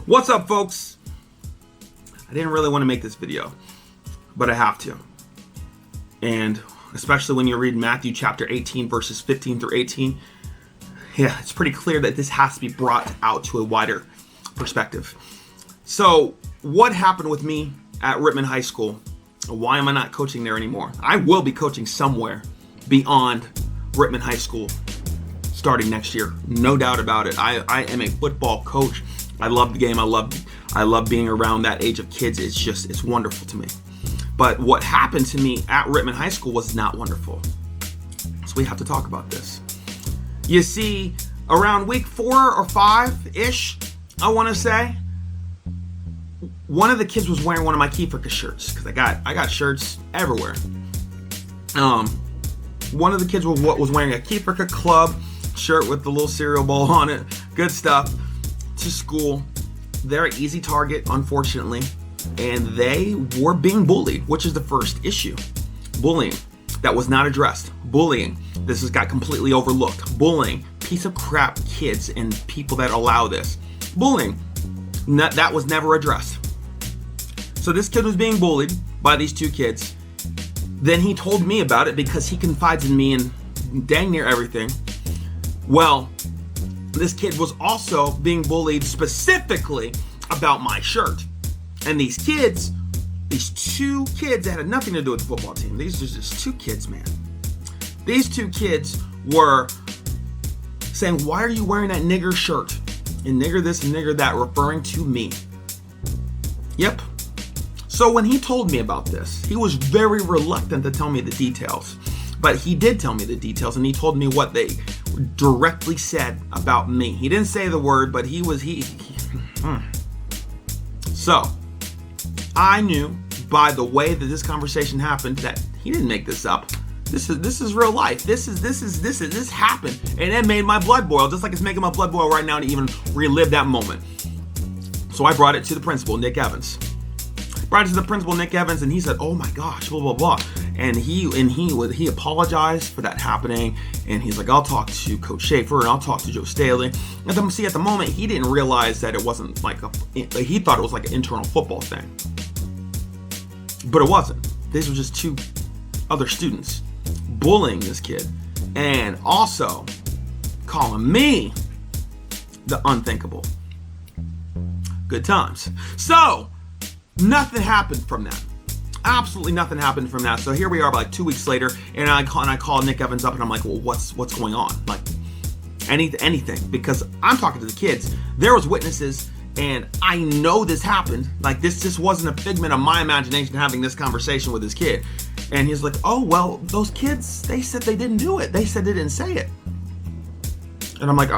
What's up, folks? I didn't really want to make this video, but I have to. And especially when you read Matthew chapter 18, verses 15 through 18, yeah, it's pretty clear that this has to be brought out to a wider perspective. So, what happened with me at Rittman High School? Why am I not coaching there anymore? I will be coaching somewhere beyond Rittman High School starting next year. No doubt about it. I am a football coach. I love the game. I love being around that age of kids. It's wonderful to me. But what happened to me at Rittman High School was not wonderful. So we have to talk about this. You see, around week 4 or 5-ish, I want to say, one of the kids was wearing one of my Keefrica shirts, because I got shirts everywhere. One of the kids was wearing a Keefrica Club shirt with the little cereal bowl on it. Good stuff. To school. They're an easy target, unfortunately, and they were being bullied, which is the first issue. Bullying that was not addressed. Bullying. This has got completely overlooked. Bullying. Piece of crap kids and people that allow this. Bullying. That was never addressed. So this kid was being bullied by these two kids. Then he told me about it because he confides in me in dang near everything. Well, this kid was also being bullied specifically about my shirt. And these two kids that had nothing to do with the football team. These are just two kids, man. These two kids were saying, "Why are you wearing that nigger shirt?" And nigger this and nigger that, referring to me. Yep. So when he told me about this, he was very reluctant to tell me the details. But he did tell me the details, and he told me what they directly said about me. He didn't say the word, but So, I knew by the way that this conversation happened that he didn't make this up. This is real life. This happened, and it made my blood boil, just like it's making my blood boil right now to even relive that moment. So I brought it to the principal, Nick Evans. Brought it to the principal, Nick Evans, and he said, "Oh my gosh, blah blah blah," and he apologized for that happening, and he's like, "I'll talk to Coach Schaefer and I'll talk to Joe Staley." And then, see, at the moment, he didn't realize that it wasn't he thought it was like an internal football thing, but it wasn't. These were just two other students bullying this kid, and also calling me the unthinkable. Good times. So. Nothing happened from that. Absolutely nothing happened from that. So here we are, like 2 weeks later, and I call Nick Evans up, and I'm like, "Well, what's going on? Like, anything?" Because I'm talking to the kids. There was witnesses, and I know this happened. Like, this just wasn't a figment of my imagination having this conversation with this kid. And he's like, "Oh, well, those kids, they said they didn't do it. They said they didn't say it." And I'm like,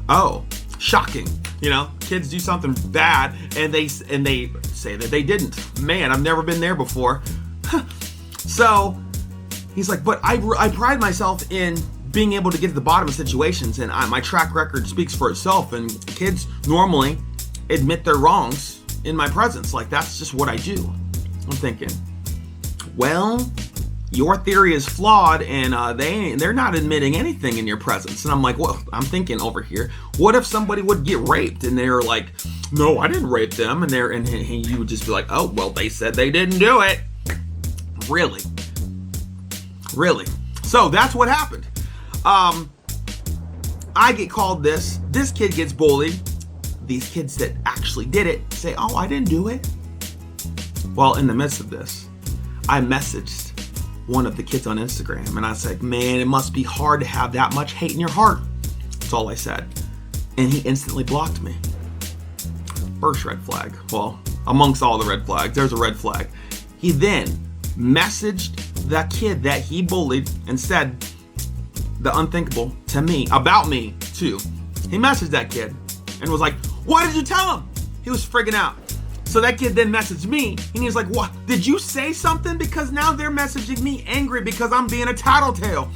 "Oh, shocking." You know, kids do something bad and they say that they didn't. Man, I've never been there before. So he's like, "But I pride myself in being able to get to the bottom of situations, and my track record speaks for itself, and kids normally admit their wrongs in my presence. Like, that's just what I do." I'm thinking, well, your theory is flawed, and they're not admitting anything in your presence. And I'm like, well, I'm thinking over here, what if somebody would get raped and they're like, "No, I didn't rape them," and you would just be like, "Oh, well, they said they didn't do it." Really? So that's what happened. I get called this kid gets bullied. These kids that actually did it say, "Oh, I didn't do it." Well, in the midst of this, I messaged one of the kids on Instagram, and I said, "Man, it must be hard to have that much hate in your heart." That's all I said. And he instantly blocked me. First red flag. Well, amongst all the red flags, there's a red flag. He then messaged that kid that he bullied and said the unthinkable to me, about me too. He messaged that kid and was like, "Why did you tell him?" He was friggin' out. So that kid then messaged me, and he was like, "What? Did you say something?" Because now they're messaging me angry because I'm being a tattletale.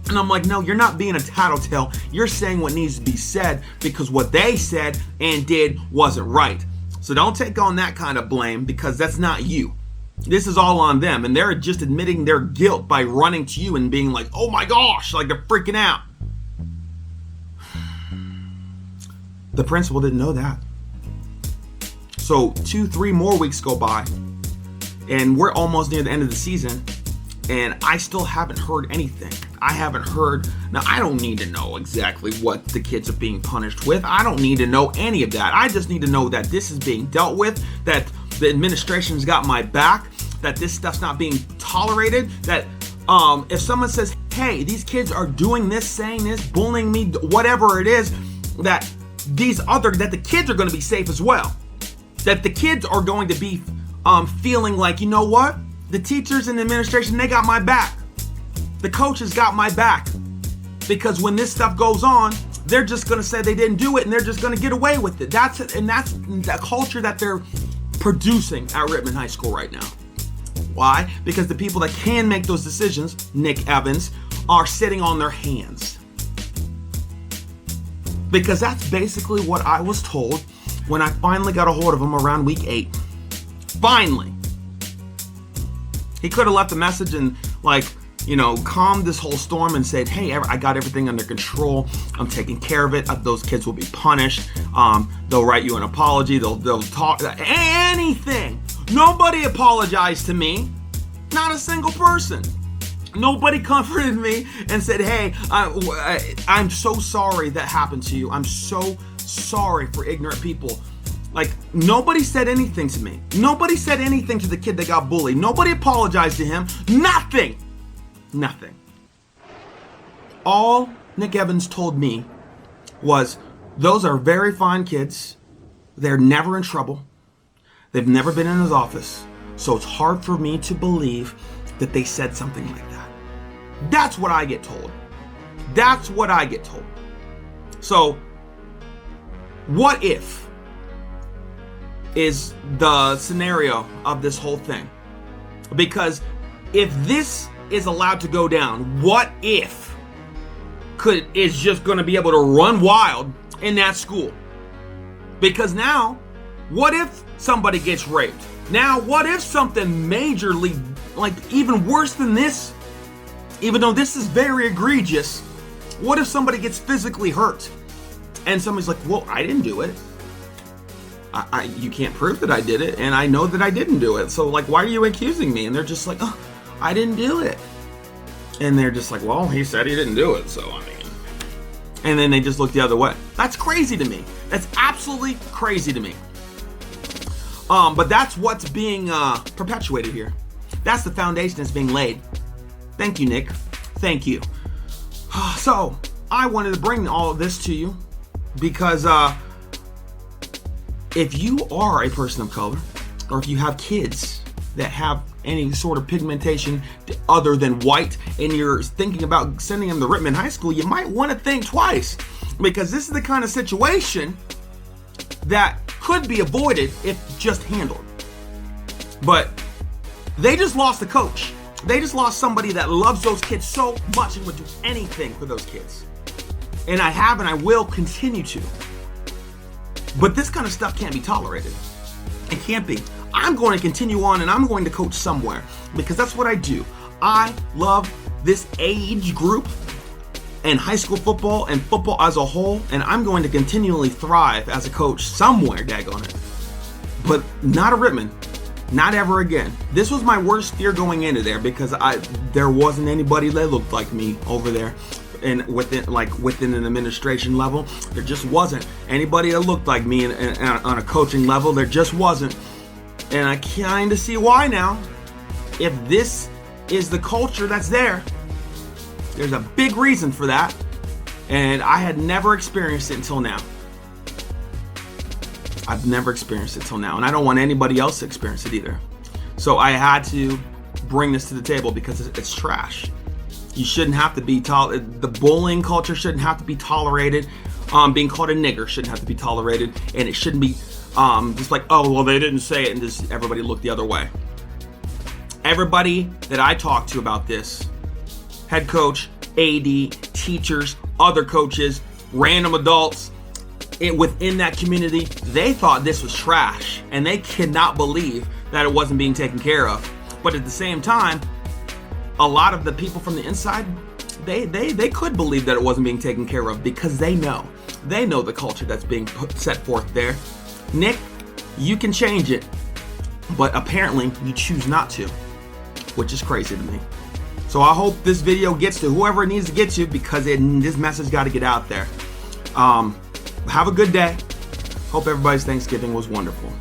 And I'm like, "No, you're not being a tattletale. You're saying what needs to be said because what they said and did wasn't right. So don't take on that kind of blame, because that's not you. This is all on them, and they're just admitting their guilt by running to you and being like, 'Oh my gosh,' like they're freaking out." The principal didn't know that. So 2-3 more weeks go by, and we're almost near the end of the season, and I still haven't heard anything. I haven't heard. Now, I don't need to know exactly what the kids are being punished with. I don't need to know any of that. I just need to know that this is being dealt with, that the administration's got my back, that this stuff's not being tolerated, that if someone says, hey, these kids are doing this, saying this, bullying me, whatever it is, that the kids are going to be safe as well. That the kids are going to be feeling like, you know what? The teachers and the administration, they got my back. The coaches got my back. Because when this stuff goes on, they're just going to say they didn't do it, and they're just going to get away with it. That's the culture that they're producing at Rittman High School right now. Why? Because the people that can make those decisions, Nick Evans, are sitting on their hands. Because that's basically what I was told when I finally got a hold of him around week 8. Finally. He could have left a message and, calmed this whole storm and said, hey, I got everything under control. I'm taking care of it. Those kids will be punished. They'll write you an apology. They'll talk. Anything. Nobody apologized to me. Not a single person. Nobody comforted me and said, hey, I'm so sorry that happened to you. I'm so sorry for ignorant people. Nobody said anything to me. Nobody said anything to the kid that got bullied. Nobody apologized to him. Nothing. All Nick Evans told me was, those are very fine kids. They're never in trouble. They've never been in his office. So it's hard for me to believe that they said something like that. That's what I get told. So, what if is the scenario of this whole thing? Because if this is allowed to go down, what if is just going to be able to run wild in that school? Because now, what if somebody gets raped? Now, what if something majorly, even worse than this, even though this is very egregious, what if somebody gets physically hurt? And somebody's like, well, I didn't do it. You can't prove that I did it, and I know that I didn't do it. So, why are you accusing me? And they're just like, oh, I didn't do it. And they're just like, well, he said he didn't do it, so I mean. And then they just look the other way. That's crazy to me. That's absolutely crazy to me. But that's what's being perpetuated here. That's the foundation that's being laid. Thank you, Nick. Thank you. So, I wanted to bring all of this to you because if you are a person of color, or if you have kids that have any sort of pigmentation other than white, and you're thinking about sending them to Rittman High School, you might want to think twice, because this is the kind of situation that could be avoided if just handled. But they just lost a coach. They just lost somebody that loves those kids so much and would do anything for those kids. And I have, and I will continue to. But this kind of stuff can't be tolerated. It can't be. I'm going to continue on, and I'm going to coach somewhere, because that's what I do. I love this age group and high school football and football as a whole, and I'm going to continually thrive as a coach somewhere, daggone it. But not a Rittman. Not ever again. This was my worst fear going into there, because there wasn't anybody that looked like me over there. And within an administration level, there just wasn't anybody that looked like me on a coaching level. There just wasn't. And I kind of see why now. If this is the culture that's there, there's a big reason for that. And I had never experienced it until now. I've never experienced it till now, and I don't want anybody else to experience it either. So I had to bring this to the table because it's trash. You shouldn't have to be the bullying culture shouldn't have to be tolerated. Being called a nigger shouldn't have to be tolerated, and it shouldn't be just like, oh, well, they didn't say it, and just everybody look the other way. Everybody that I talked to about this, head coach, AD, teachers, other coaches, random adults, within that community, they thought this was trash, and they cannot believe that it wasn't being taken care of. But at the same time, a lot of the people from the inside, they could believe that it wasn't being taken care of, because they know the culture that's being set forth there. Nick You can change it, but apparently you choose not to, which is crazy to me. So I hope this video gets to whoever it needs to get to, because this message got to get out there. Have a good day. Hope everybody's Thanksgiving was wonderful.